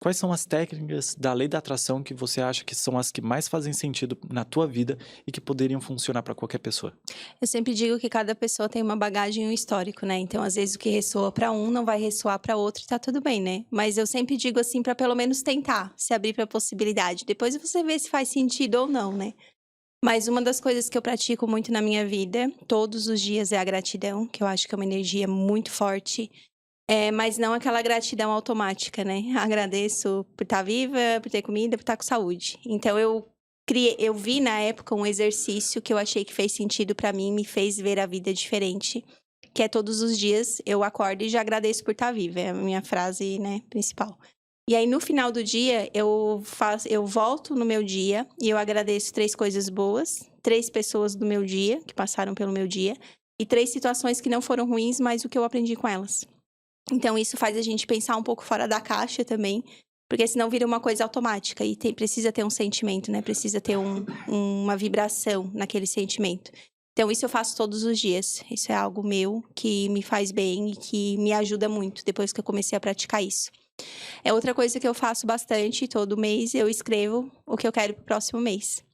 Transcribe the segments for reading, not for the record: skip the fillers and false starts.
quais são as técnicas da lei da atração que você acha que são as que mais fazem sentido na tua vida e que poderiam funcionar para qualquer pessoa? Eu sempre digo que cada pessoa tem uma bagagem e um histórico, né, então às vezes o que ressoa pra um não vai ressoar pra outro e tá tudo bem, né. Mas eu sempre digo, assim, pra pelo menos tentar, se abrir pra possibilidade, depois você vê se faz sentido ou não, né. Mas uma das coisas que eu pratico muito na minha vida, todos os dias, é a gratidão, que eu acho que é uma energia muito forte, mas não aquela gratidão automática, né. Agradeço por estar viva, por ter comida, por estar com saúde. Então eu vi na época um exercício que eu achei que fez sentido pra mim, me fez ver a vida diferente, que é todos os dias eu acordo e já agradeço por estar viva, é a minha frase, né, principal. E aí no final do dia eu volto no meu dia e eu agradeço 3 coisas boas, 3 pessoas do meu dia, que passaram pelo meu dia, e 3 situações que não foram ruins, mas o que eu aprendi com elas. Então isso faz a gente pensar um pouco fora da caixa também, porque senão vira uma coisa automática e precisa ter um sentimento, né, precisa ter uma vibração naquele sentimento. Então isso eu faço todos os dias, isso é algo meu que me faz bem e que me ajuda muito depois que eu comecei a praticar isso. É outra coisa que eu faço bastante, todo mês eu escrevo o que eu quero para o próximo mês.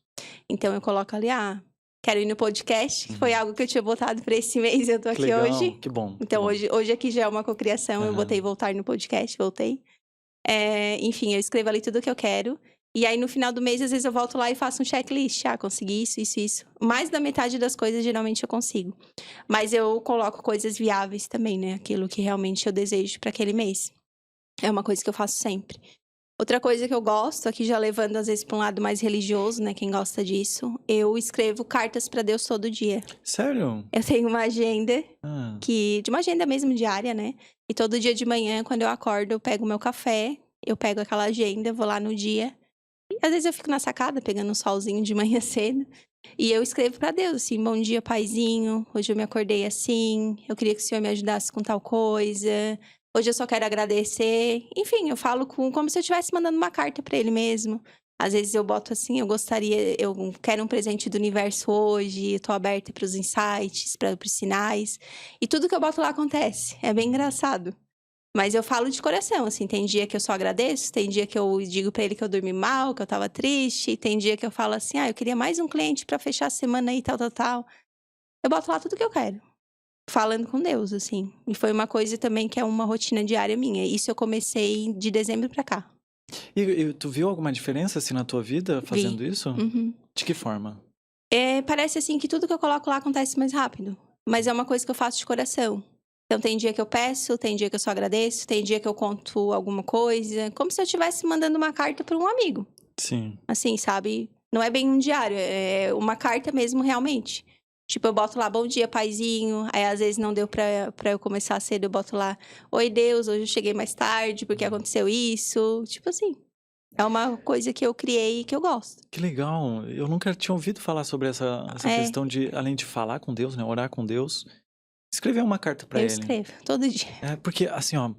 Então eu coloco ali: "Ah, quero ir no podcast", que foi Uhum. algo que eu tinha botado para esse mês e eu tô Que aqui legal, hoje. que bom, que Então bom. hoje aqui já é uma cocriação, eu botei Aham. voltar no podcast, voltei. Enfim, eu escrevo ali tudo o que eu quero, e aí no final do mês, às vezes, eu volto lá e faço um checklist: "Ah, consegui isso, isso, isso". Mais da metade das coisas, geralmente, eu consigo. Mas eu coloco coisas viáveis também, né, aquilo que realmente eu desejo para aquele mês. É uma coisa que eu faço sempre. Outra coisa que eu gosto, aqui já levando às vezes para um lado mais religioso, né, quem gosta disso, eu escrevo cartas para Deus todo dia. Sério? Eu tenho uma agenda Hã. de uma agenda mesmo diária, né, e todo dia de manhã quando eu acordo eu pego o meu café, eu pego aquela agenda, vou lá no dia, e às vezes eu fico na sacada pegando um solzinho de manhã cedo, e eu escrevo para Deus, assim: "Bom dia paizinho, hoje eu me acordei assim, eu queria que o senhor me ajudasse com tal coisa, hoje eu só quero agradecer", enfim, eu falo como se eu estivesse mandando uma carta para ele mesmo. Às vezes eu boto assim: eu quero um presente do universo hoje, eu tô aberta para os insights, para os sinais", e tudo que eu boto lá acontece, é bem Uhum. engraçado. Mas eu falo de coração, assim, tem dia que eu só agradeço, tem dia que eu digo pra ele que eu dormi mal, que eu estava triste, tem dia que eu falo assim: "Ah, eu queria mais um cliente pra fechar a semana aí, tal, tal, tal". Eu boto lá tudo que eu quero, falando com Deus, assim. E foi uma coisa também que é uma rotina diária minha, isso eu comecei de dezembro pra cá. E tu viu alguma diferença, assim, na tua vida Vi. fazendo isso? Uhum. De que forma? Parece, assim, que tudo que eu coloco lá acontece mais rápido, mas é uma coisa que eu faço de coração. Então tem dia que eu peço, tem dia que eu só agradeço, tem dia que eu conto alguma coisa, como se eu estivesse mandando uma carta para um amigo. Sim. Assim, sabe, não é bem um diário, é uma carta mesmo realmente. Tipo, eu boto lá: "Bom dia paizinho", aí às vezes não deu pra eu começar cedo, eu boto lá: "Oi Deus, hoje eu cheguei mais tarde porque Uhum. aconteceu isso", tipo assim, é uma coisa que eu criei e que eu gosto. Que legal, eu nunca tinha ouvido falar sobre essa É, questão de, além de falar com Deus, né, orar com Deus, escrever uma carta para eu ele. escrevo todo dia. É, porque assim, ó,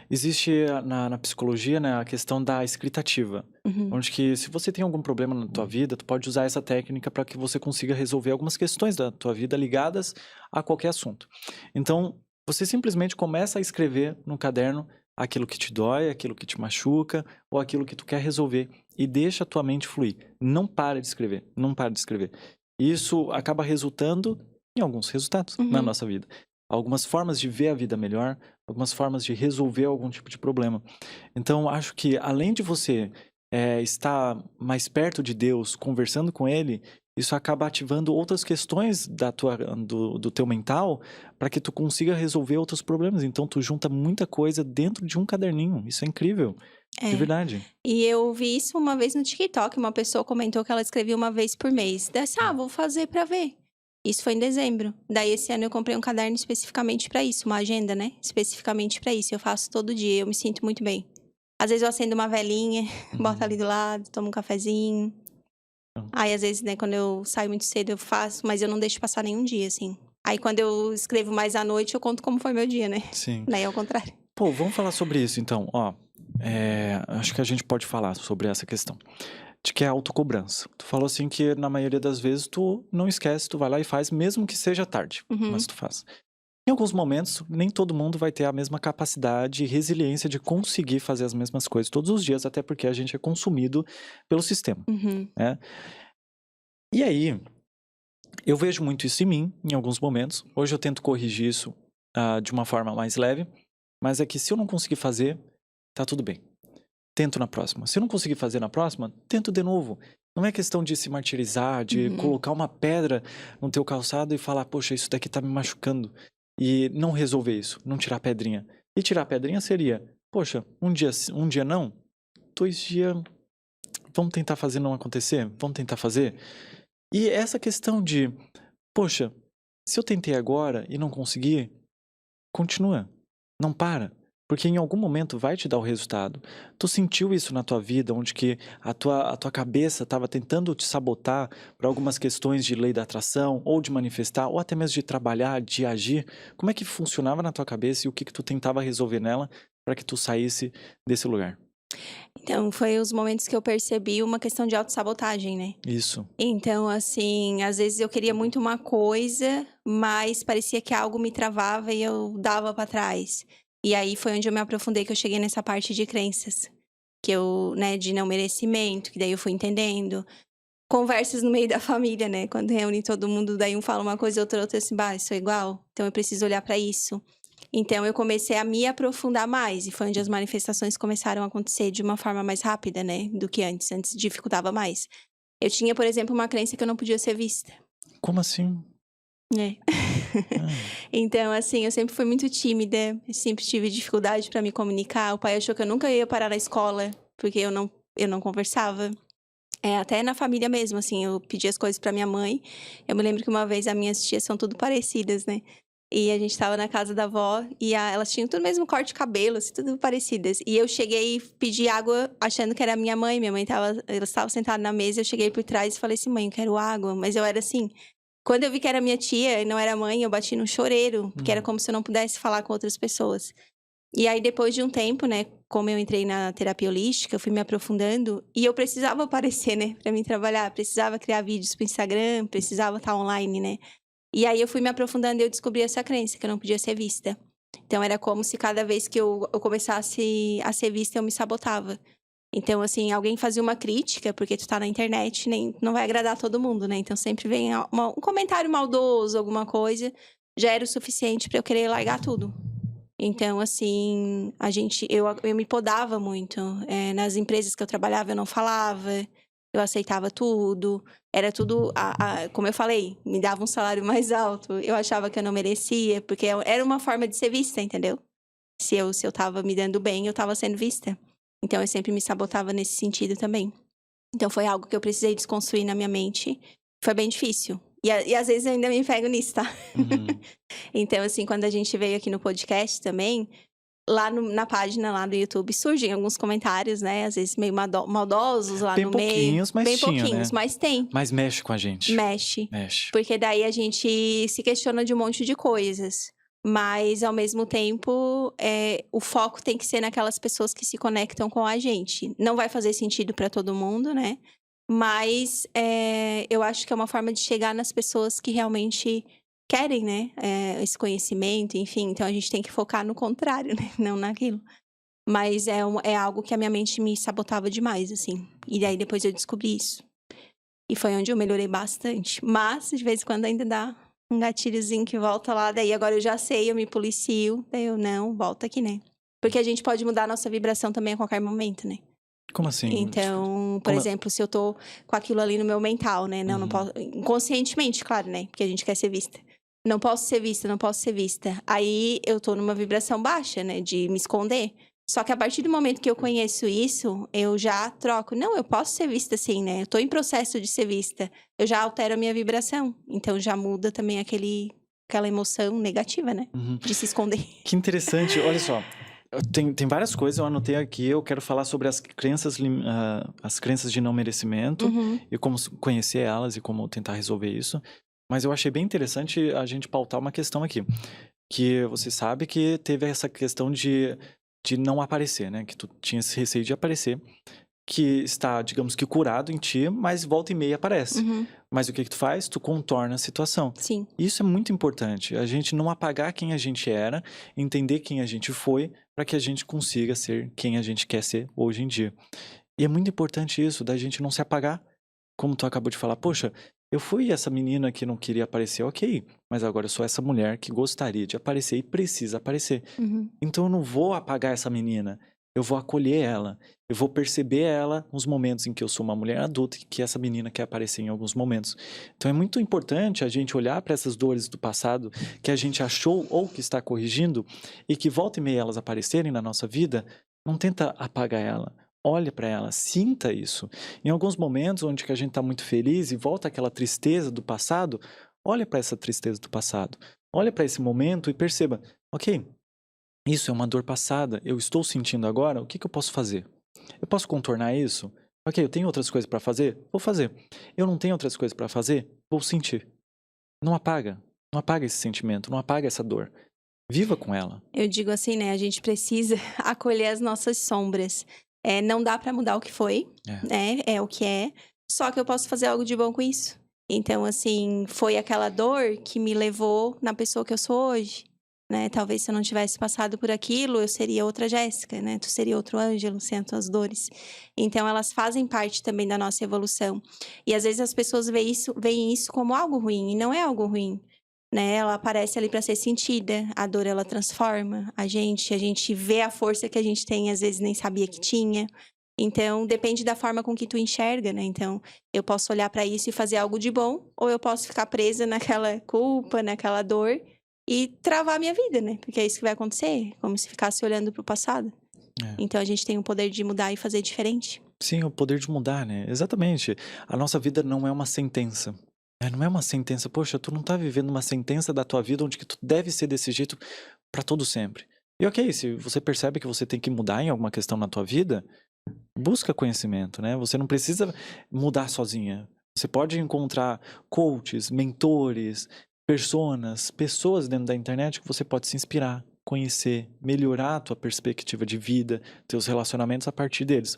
existe na psicologia, né, a questão da escrita ativa, Uhum, onde que se você tem algum problema na tua vida, tu pode usar essa técnica para que você consiga resolver algumas questões da tua vida ligadas a qualquer assunto. Então, você simplesmente começa a escrever no caderno aquilo que te dói, aquilo que te machuca, ou aquilo que tu quer resolver, e deixa a tua mente fluir. Não para de escrever, não para de escrever. Isso acaba resultando em alguns resultados na uhum. nossa vida. Algumas formas de ver a vida melhor, algumas formas de resolver algum tipo de problema. Então, acho que além de você, estar mais perto de Deus, conversando com Ele, isso acaba ativando outras questões do teu mental, para que tu consiga resolver outros problemas. Então tu junta muita coisa dentro de um caderninho, isso é incrível, de É. verdade. E eu vi isso uma vez no TikTok, uma pessoa comentou que ela escrevia uma vez por mês. Daí assim: "Ah, vou fazer pra ver". Isso foi em dezembro. Daí esse ano eu comprei um caderno especificamente pra isso, uma agenda, né, especificamente pra isso, eu faço todo dia, eu me sinto muito bem. Às vezes eu acendo uma velinha, boto ali Uhum. do lado, tomo um cafezinho. Então, Aí às vezes, né, quando eu saio muito cedo eu faço, mas eu não deixo passar nenhum dia, assim. Aí quando eu escrevo mais à noite eu conto como foi meu dia, né. sim. Daí é o contrário. Pô, vamos falar sobre isso então, ó, acho que a gente pode falar sobre essa questão. De que é autocobrança. Tu falou assim que na maioria das vezes tu não esquece, tu vai lá e faz, mesmo que seja tarde, mas Uhum. tu faz. Em alguns momentos, nem todo mundo vai ter a mesma capacidade e resiliência de conseguir fazer as mesmas coisas todos os dias, até porque a gente é consumido pelo sistema, Uhum. né? E aí, eu vejo muito isso em mim, em alguns momentos. Hoje eu tento corrigir isso de uma forma mais leve, mas é que se eu não conseguir fazer, tá tudo bem. Tento na próxima. Se eu não conseguir fazer na próxima, tento de novo. Não é questão de se martirizar, de Uhum. colocar uma pedra no teu calçado e falar, poxa, isso daqui tá me machucando. E não resolver isso, não tirar a pedrinha. E tirar a pedrinha seria, poxa, um dia não, 2 dias, vamos tentar fazer não acontecer? Vamos tentar fazer? E essa questão de, poxa, se eu tentei agora e não consegui, continua, não para, porque em algum momento vai te dar o resultado. Tu sentiu isso na tua vida, onde que a tua cabeça estava tentando te sabotar para algumas questões de lei da atração, ou de manifestar, ou até mesmo de trabalhar, de agir? Como é que funcionava na tua cabeça e o que que tu tentava resolver nela para que tu saísse desse lugar? Então, foi os momentos que eu percebi uma questão de autossabotagem, né. Isso. Então, assim, às vezes eu queria muito uma coisa, mas parecia que algo me travava e eu dava pra trás. E aí foi onde eu me aprofundei, que eu cheguei nessa parte de crenças, que eu, né, de não merecimento, que daí eu fui entendendo. Conversas no meio da família, né, quando reúne todo mundo, daí um fala uma coisa, outra assim: "Bah, eu sou igual, então eu preciso olhar pra isso". Então eu comecei a me aprofundar mais, e foi onde as manifestações começaram a acontecer de uma forma mais rápida, né, do que antes. Antes dificultava mais. Eu tinha, por exemplo, uma crença que eu não podia ser vista, Como assim? né. Ah, Então, assim, eu sempre fui muito tímida, eu sempre tive dificuldade pra me comunicar. O pai achou que eu nunca ia parar na escola, porque eu não conversava. Até na família mesmo, assim, eu pedia as coisas pra minha mãe. Eu me lembro que uma vez as minhas tias são tudo parecidas, né. E a gente estava na casa da avó e elas tinham tudo o mesmo corte de cabelo, assim, tudo parecidas. E eu cheguei e pedi água achando que era minha mãe estava elas estavam sentadas na mesa, eu cheguei por trás e falei assim: "Mãe, eu quero água", mas eu era assim, quando eu vi que era minha tia e não era mãe, eu bati no choreiro, porque era hum. como se eu não pudesse falar com outras pessoas. E aí depois de um tempo, né, como eu entrei na terapia holística, eu fui me aprofundando e eu precisava aparecer, né, pra mim trabalhar, precisava criar vídeos para o Instagram, precisava estar online, né. E aí eu fui me aprofundando e eu descobri essa crença, que eu não podia ser vista. Então era como se cada vez que eu começasse a ser vista, eu me sabotava. Então, assim, alguém fazia uma crítica, porque tu tá na internet, nem não vai agradar todo mundo, né, então sempre vem um comentário maldoso, alguma coisa, já era o suficiente pra eu querer largar tudo. Então, assim, eu me podava muito, nas empresas que eu trabalhava eu não falava, eu aceitava tudo, era tudo como eu falei, me dava um salário mais alto, eu achava que eu não merecia, porque era uma forma de ser vista, entendeu? Se eu estava me dando bem, eu estava sendo vista. Então eu sempre me sabotava nesse sentido também. Então foi algo que eu precisei desconstruir na minha mente, foi bem difícil. E às vezes eu ainda me pego nisso, tá? Uhum. Então, assim, quando a gente veio aqui no podcast também, lá na página lá do YouTube surgem alguns comentários, né, às vezes meio maldosos lá Bem no meio, pouquinhos, mas bem tinha, pouquinhos, né? mas tem, Mas mexe com a gente. mexe. Mexe. Porque daí a gente se questiona de um monte de coisas, mas ao mesmo tempo, o foco tem que ser naquelas pessoas que se conectam com a gente. Não vai fazer sentido para todo mundo, né, mas, eu acho que é uma forma de chegar nas pessoas que realmente querem, né, esse conhecimento, enfim, então a gente tem que focar no contrário, né, não naquilo. Mas é algo que a minha mente me sabotava demais, assim, e daí depois eu descobri isso. E foi onde eu melhorei bastante, mas de vez em quando ainda dá um gatilhozinho que volta lá, daí agora eu já sei, eu me policio, daí eu: "Não, volta aqui, né". Porque a gente pode mudar a nossa vibração também a qualquer momento, né. Como assim? Então, por Como exemplo, se eu tô com aquilo ali no meu mental, né, não Uhum. posso inconscientemente, claro, né, porque a gente quer ser vista. Não posso ser vista, não posso ser vista. Aí eu tô numa vibração baixa, né, de me esconder. Só que a partir do momento que eu conheço isso, eu já troco. Não, eu posso ser vista sim, né, eu tô em processo de ser vista. Eu já altero a minha vibração, então já muda também aquela emoção negativa, né, Uhum. de se esconder. Que interessante. Olha só, tem várias coisas, eu anotei aqui, eu quero falar sobre as crenças de não merecimento Uhum, e como conhecer elas e como tentar resolver isso. Mas eu achei bem interessante a gente pautar uma questão aqui, que você sabe que teve essa questão de não aparecer, né, que tu tinha esse receio de aparecer. que está, digamos que curado em ti, mas volta e meia aparece. Uhum. Mas o que tu faz? Tu contorna a situação. Sim. Isso é muito importante, a gente não apagar quem a gente era, entender quem a gente foi, para que a gente consiga ser quem a gente quer ser hoje em dia. E é muito importante isso, da gente não se apagar. Como tu acabou de falar, poxa, eu fui essa menina que não queria aparecer, ok, mas agora eu sou essa mulher que gostaria de aparecer e precisa aparecer. Uhum. Então eu não vou apagar essa menina, eu vou acolher ela, eu vou perceber ela nos momentos em que eu sou uma mulher adulta e que essa menina quer aparecer em alguns momentos. Então é muito importante a gente olhar para essas dores do passado que a gente achou ou que está corrigindo e que volta e meia elas aparecerem na nossa vida, não tenta apagar ela. Olha para ela, sinta isso. Em alguns momentos onde que a gente está muito feliz e volta aquela tristeza do passado, olha para essa tristeza do passado. Olha para esse momento e perceba, ok, isso é uma dor passada, eu estou sentindo agora, o que que eu posso fazer? Eu posso contornar isso? Ok, eu tenho outras coisas para fazer? Vou fazer. Eu não tenho outras coisas para fazer? Vou sentir. Não apaga. Não apaga esse sentimento, não apaga essa dor. Viva com ela. Eu digo assim, né? A gente precisa acolher as nossas sombras. Não dá pra mudar o que foi, É. né? É o que é. Só que eu posso fazer algo de bom com isso. Então, assim, foi aquela dor que me levou na pessoa que eu sou hoje, né? Talvez se eu não tivesse passado por aquilo, eu seria outra Jéssica, né? Tu seria outro Ângelo sem as tuas dores. Então, elas fazem parte também da nossa evolução. E às vezes as pessoas veem isso como algo ruim, e não é algo ruim. Né, ela aparece ali para ser sentida, a dor ela transforma a gente vê a força que a gente tem, às vezes nem sabia que tinha. Então, depende da forma com que tu enxerga, né? Então, eu posso olhar para isso e fazer algo de bom, ou eu posso ficar presa naquela culpa, naquela dor e travar a minha vida, né? Porque é isso que vai acontecer, como se ficasse olhando para o passado. É. Então, a gente tem o poder de mudar e fazer diferente. Sim, o poder de mudar, né? Exatamente. A nossa vida não é uma sentença. Não é uma sentença. Poxa, tu não tá vivendo uma sentença da tua vida onde que tu deve ser desse jeito para todo sempre. E ok, se você percebe que você tem que mudar em alguma questão na tua vida, busca conhecimento, né? Você não precisa mudar sozinha. Você pode encontrar coaches, mentores, pessoas dentro da internet que você pode se inspirar, conhecer, melhorar a tua perspectiva de vida, teus relacionamentos a partir deles.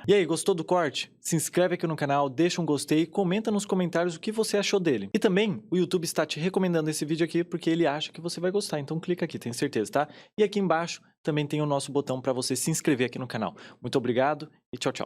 E aí, gostou do corte? Se inscreve aqui no canal, deixa um gostei, comenta nos comentários o que você achou dele. E também, o YouTube está te recomendando esse vídeo aqui porque ele acha que você vai gostar, então clica aqui, tenho certeza, tá? E aqui embaixo também tem o nosso botão para você se inscrever aqui no canal. Muito obrigado e tchau, tchau.